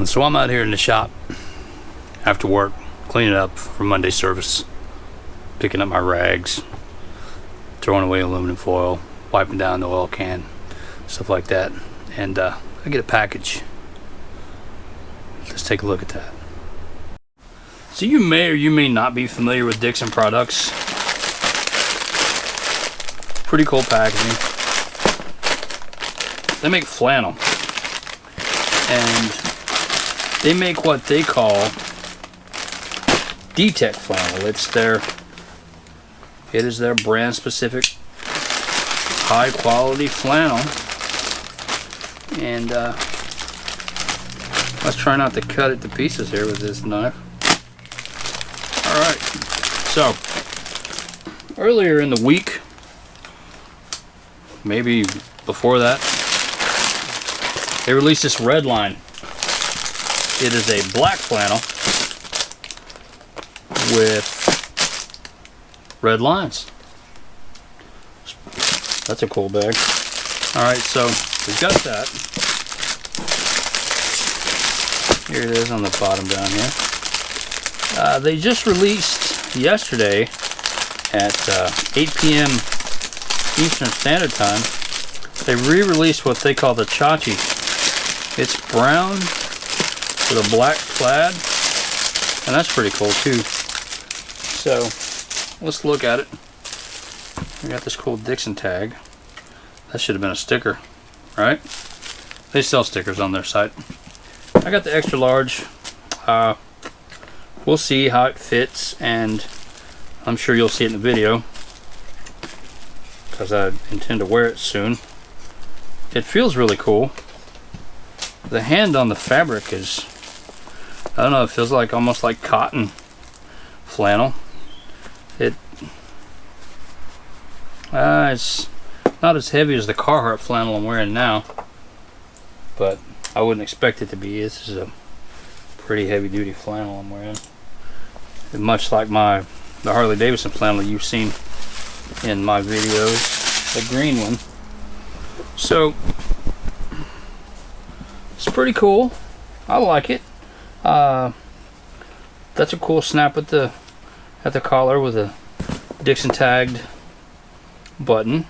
So I'm out here in the shop after work, cleaning up for Monday service, picking up my rags, throwing away aluminum foil, wiping down the oil can, stuff like that. And I get a package. Let's take a look at that. So you may or you may not be familiar with DIXXON products. Pretty cool packaging. They make flannel, and they make what they call DIXXON flannel. It is their brand specific high quality flannel. And let's try not to cut it to pieces here with this knife. Alright, so earlier in the week, maybe before that, they released this Redline. It is a black flannel with red lines. That's a cool bag. Alright, so we've got that. Here it is on the bottom down here. They just released yesterday at 8 p.m. Eastern Standard Time. They re-released what they call the Chachi. It's brown with a black plaid, and that's pretty cool too. So let's look at it. We got this cool Dixxon tag. That should have been a sticker, right? They sell stickers on their site. I got the extra large. We'll see how it fits, and I'm sure you'll see it in the video because I intend to wear it soon. It feels really cool. The hand on the fabric is, I don't know, it feels like almost like cotton flannel. It's not as heavy as the Carhartt flannel I'm wearing now, but I wouldn't expect it to be. This is a pretty heavy duty flannel I'm wearing. And much like the Harley Davidson flannel you've seen in my videos, the green one. So it's pretty cool. I like it. That's a cool snap at the collar with a DIXXON tagged button,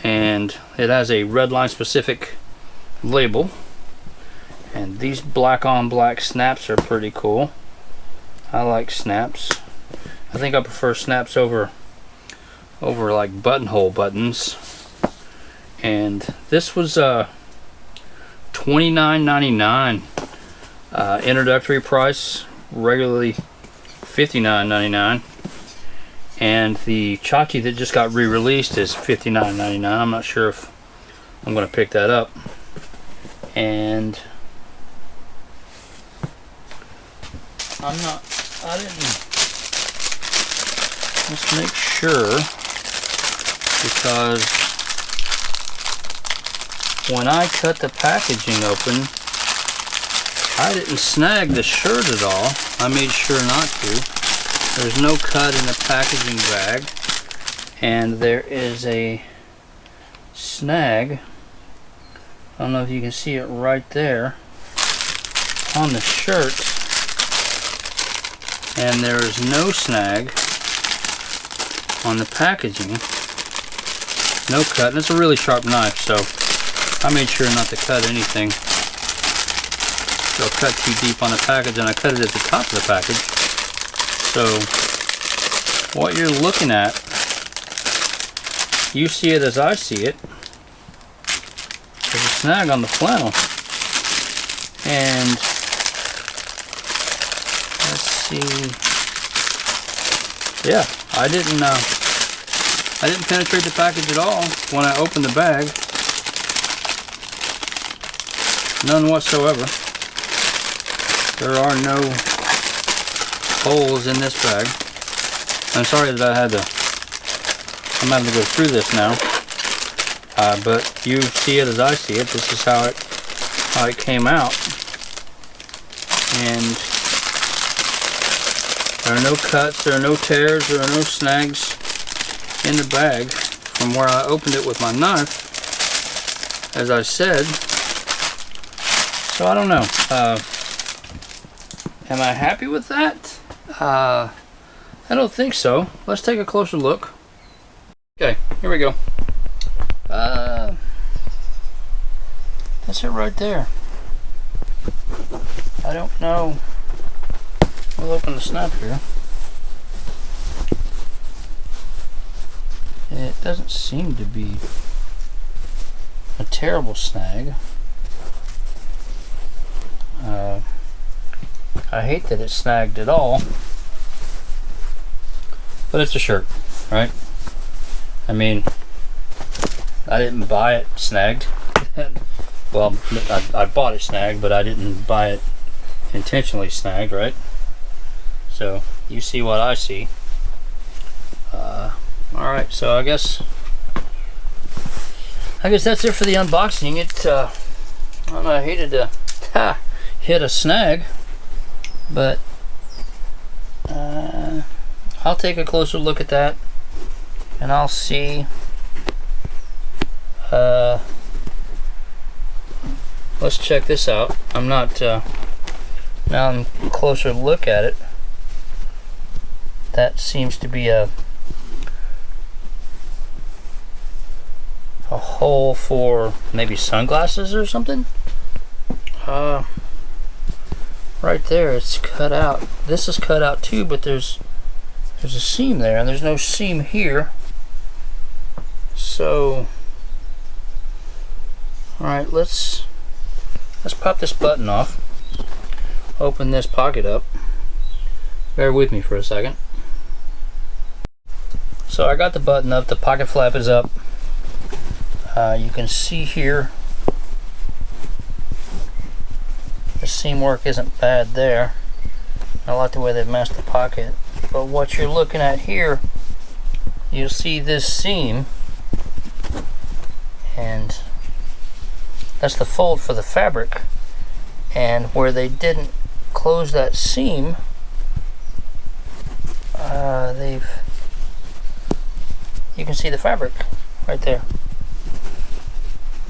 and it has a Redline specific label, and these black on black snaps are pretty cool. I like snaps. I think I prefer snaps over like buttonhole buttons. And this was $29.99 introductory price, regularly $59.99. And the Chachi that just got re-released is $59.99. I'm not sure if I'm going to pick that up. And I didn't, let's make sure, because when I cut the packaging open, I didn't snag the shirt at all. I made sure not to. There's no cut in the packaging bag, and there is a snag. I don't know if you can see it right there on the shirt, and there is no snag on the packaging. No cut, and it's a really sharp knife, so I made sure not to cut anything. It'll cut too deep on the package, and I cut it at the top of the package. So what you're looking at, you see it as I see it. There's a snag on the flannel, and let's see. Yeah, I didn't penetrate the package at all when I opened the bag. None whatsoever. There are no holes in this bag. I'm sorry that I'm having to go through this now. But you see it as I see it. This is how it came out. And there are no cuts, there are no tears, there are no snags in the bag from where I opened it with my knife, as I said. So I don't know. Am I happy with that? I don't think so. Let's take a closer look. Okay, here we go. That's it right there. I don't know. We'll open the snap here. It doesn't seem to be a terrible snag. I hate that it's snagged at all, but it's a shirt, right? I mean, I didn't buy it snagged. Well, I bought it snagged, but I didn't buy it intentionally snagged, right? So you see what I see. Alright, so I guess that's it for the unboxing. I don't know, I hated to hit a snag, but I'll take a closer look at that and I'll see. Let's check this out. I'm not now I'm closer look at it. That seems to be a hole for maybe sunglasses or something. Right there, it's cut out. This is cut out too, but there's a seam there, and there's no seam here. So, all right, let's pop this button off. Open this pocket up. Bear with me for a second. So I got the button up. The pocket flap is up. You can see here the seam work isn't bad there. I like the way they've matched the pocket. But what you're looking at here, you'll see this seam, and that's the fold for the fabric. And where they didn't close that seam, you can see the fabric right there.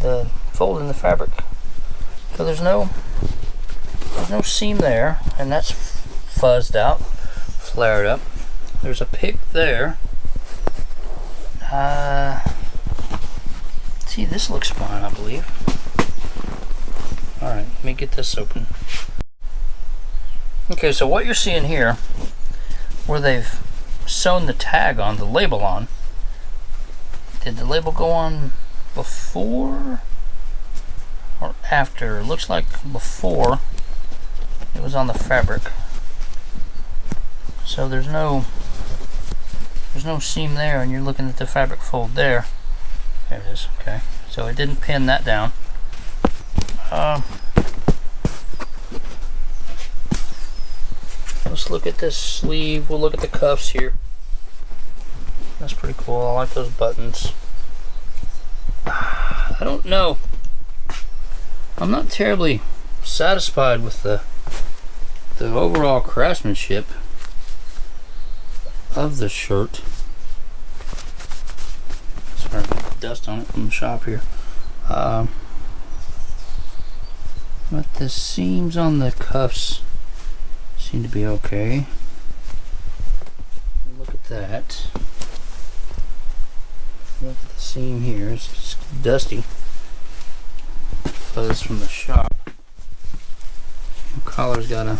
The fold in the fabric. So there's no seam there, and that's fuzzed out, flared up. There's a pick there. See, this looks fine, I believe. Alright, let me get this open. Okay, so what you're seeing here, where they've sewn the tag on, the label on, did the label go on before or after? It looks like before it was on the fabric. So there's no seam there, and you're looking at the fabric fold there. There it is. Okay, so it didn't pin that down. Let's look at this sleeve. We'll look at the cuffs here. That's pretty cool. I like those buttons. I don't know. I'm not terribly satisfied with the overall craftsmanship of the shirt. Sorry, dust on it from the shop here. But the seams on the cuffs seem to be okay. Look at that. Look at the seam here. It's just dusty. Fuzz from the shop. The collar's got a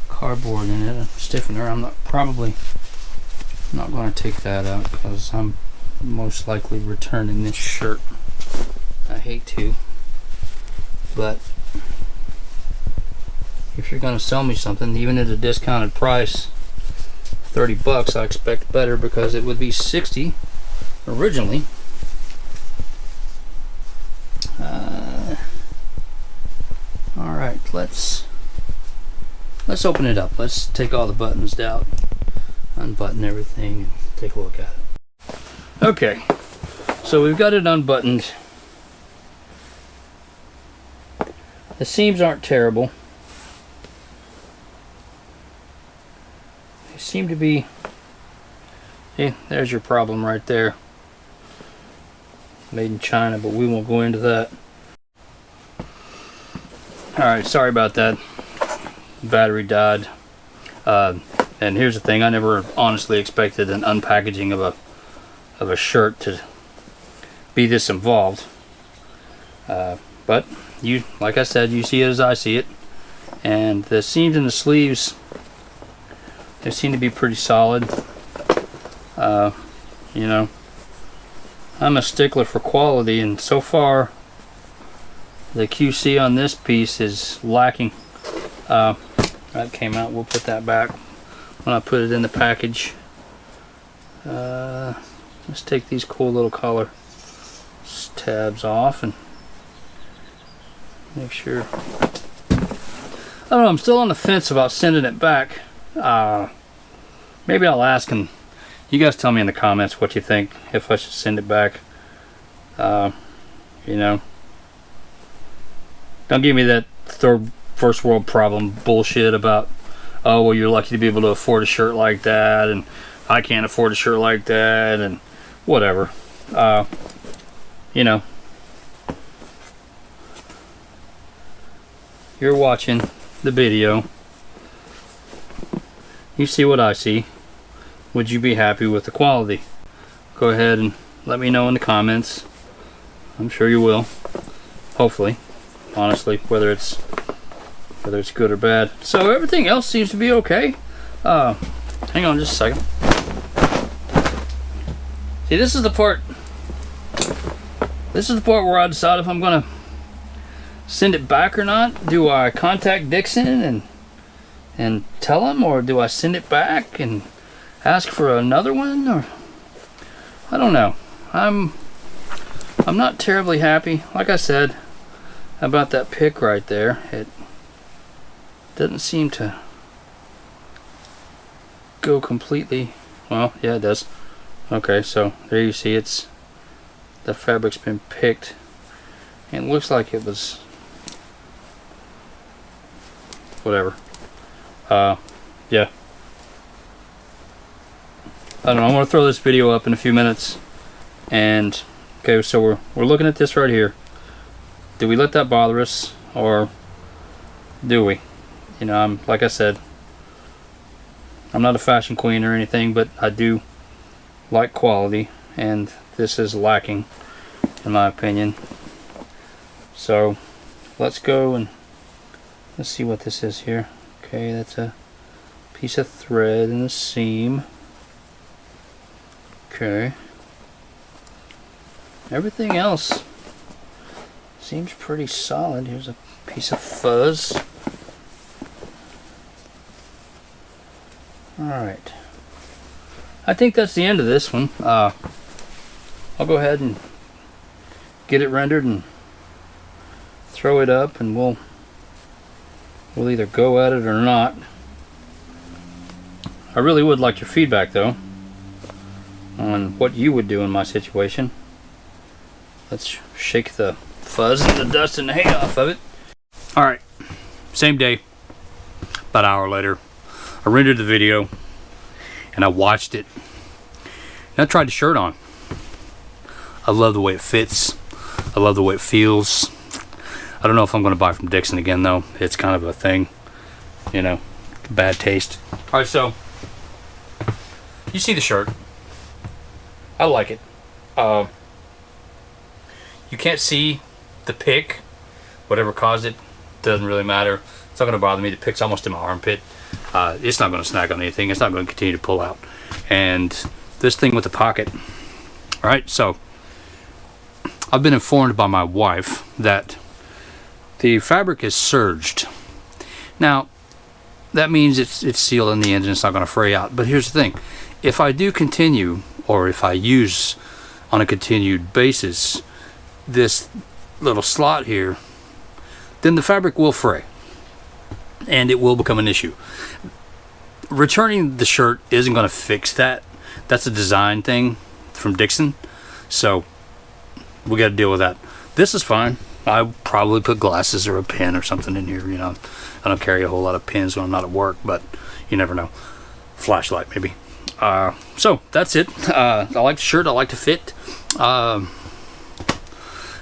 cardboard in it, a stiffener. I'm probably not going to take that out because I'm most likely returning this shirt. I hate to, but if you're going to sell me something, even at a discounted price, 30 bucks, I expect better, because it would be 60 originally. All right, let's open it up. Let's take all the buttons out, unbutton everything, and take a look at it. Okay, so we've got it unbuttoned. The seams aren't terrible. They seem to be, see, there's your problem right there. Made in China, but we won't go into that. Alright, sorry about that. Battery died. And here's the thing, I never honestly expected an unpackaging of a shirt to be this involved. But you, like I said, you see it as I see it. And the seams in the sleeves, they seem to be pretty solid. You know, I'm a stickler for quality, and so far the QC on this piece is lacking. That came out, we'll put that back when I put it in the package. Let's take these cool little collar tabs off and make sure. I don't know, I'm still on the fence about sending it back. Maybe I'll ask, and you guys tell me in the comments what you think, if I should send it back. You know, don't give me that first world problem bullshit about, oh well, you're lucky to be able to afford a shirt like that, and I can't afford a shirt like that, and whatever. You know, you're watching the video, you see what I see. Would you be happy with the quality? Go ahead and let me know in the comments. I'm sure you will, hopefully, honestly, whether it's good or bad. So everything else seems to be okay. Hang on just a second. See, this is the part where I decide if I'm gonna send it back or not. Do I contact Dixxon and tell them, or do I send it back and ask for another one? Or I don't know. I'm not terribly happy, like I said, about that pick right there. It doesn't seem to go completely. Well, yeah, it does. Okay, so there you see, it's the fabric's been picked, and it looks like it was whatever. Yeah, I don't know, I'm gonna throw this video up in a few minutes. And okay, so we're looking at this right here. Do we let that bother us, or do we? You know, like I said, I'm not a fashion queen or anything, but I do like quality, and this is lacking in my opinion. So let's go and let's see what this is here. Okay, that's a piece of thread in the seam. Okay, everything else seems pretty solid. Here's a piece of fuzz. Alright, I think that's the end of this one. I'll go ahead and get it rendered and throw it up, and we'll either go at it or not. I really would like your feedback though on what you would do in my situation. Let's shake the fuzz and the dust and the hay off of it. Alright, same day, about an hour later, I rendered the video and I watched it, and I tried the shirt on. I love the way it fits. I love the way it feels. I don't know if I'm going to buy from Dixxon again though. It's kind of a thing, you know, bad taste. Alright, so you see the shirt. I like it. You can't see the pick. Whatever caused it, doesn't really matter. It's not going to bother me. The pick's almost in my armpit. It's not going to snag on anything. It's not going to continue to pull out. And this thing with the pocket. Alright, so I've been informed by my wife that the fabric is serged. Now, that means it's sealed in the end and it's not going to fray out. But here's the thing. If I do continue, or if I use on a continued basis this little slot here, then the fabric will fray and it will become an issue. Returning the shirt isn't going to fix that. That's a design thing from Dixxon, so we got to deal with that. This is fine. I probably put glasses or a pen or something in here. You know, I don't carry a whole lot of pens when I'm not at work, but you never know. Flashlight maybe. So that's it. I like the shirt. I like the fit. I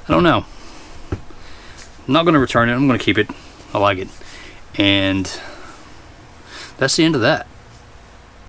don't know. I'm not going to return it. I'm going to keep it. I like it. And that's the end of that.